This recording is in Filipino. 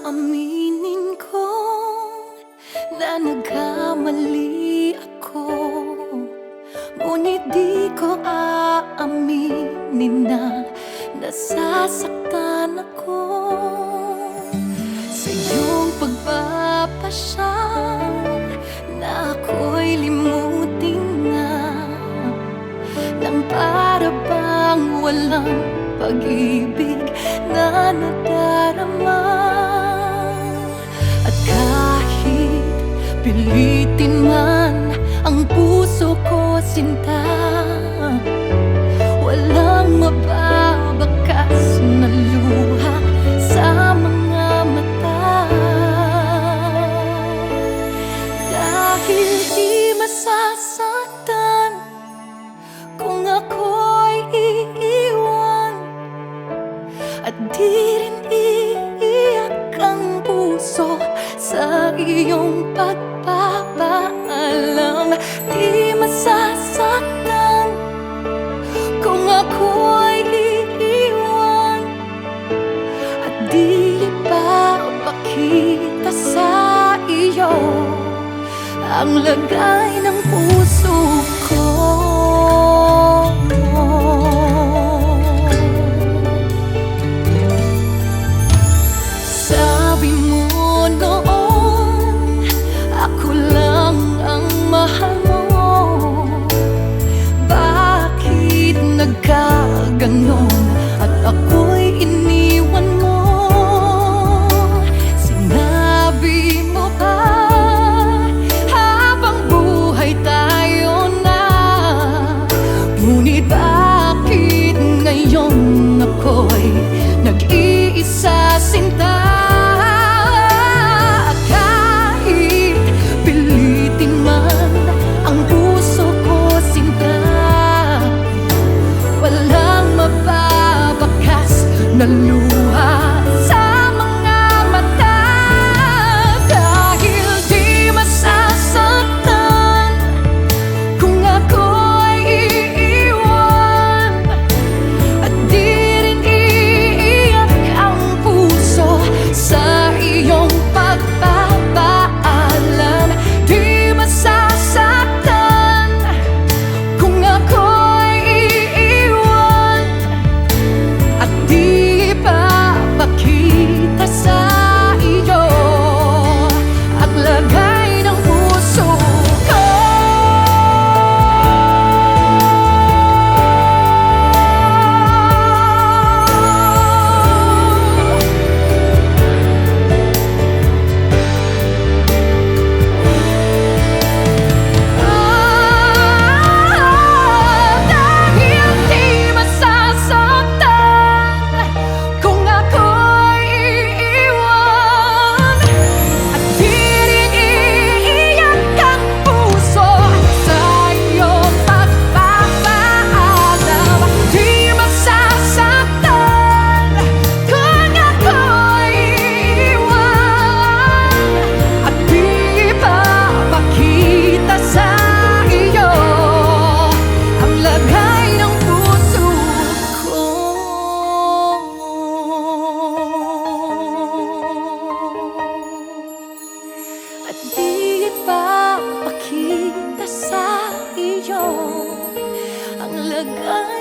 Aaminin ko na nagkamali ako, ngunit di ko aaminin na nasasaktan ako sa iyong pagpapasya na ako'y limutin na, nang para bang walang pag-ibig na nadarama. At kahit pilitin man ang puso ko, sinta, walang mababakas na luha sa mga mata. Dahil di masasaktan kung ako'y iiwan, at di rin iiyak ang puso sa iyong pagpapaalam. Di masasaktan kung ako'y iiwan, at di ipapakita sa iyo ang lagay ng puso ko. Sabi mo noon, ako lang ang mahal mo. Bakit nagkaganon at ako'y iniwan mo? Sinabi mo pa habang buhay tayo na, ngunit bakit ngayon ako'y nag-iisa, sinta? At kahit pilitin man ang puso ko, sinta, walang mababakas na luha sa mga mata. Dahil di masasaktan kung ako'y iiwan, at di rin iiyak ang puso sa iyong pagpapaalam. Di masasaktan kung ako'y iiwan, at di ipapakita sa iyo ang lagay ng puso ko. Dahil di masasaktan kung ako'y iiwan, at di rin iiyak ang puso sa iyong pagpapaalam. Di masasaktan kung ako'y iiwan, at di ipapakita sa iyo ang lagay ng puso ko. At di ipapakita sa iyo ang lagay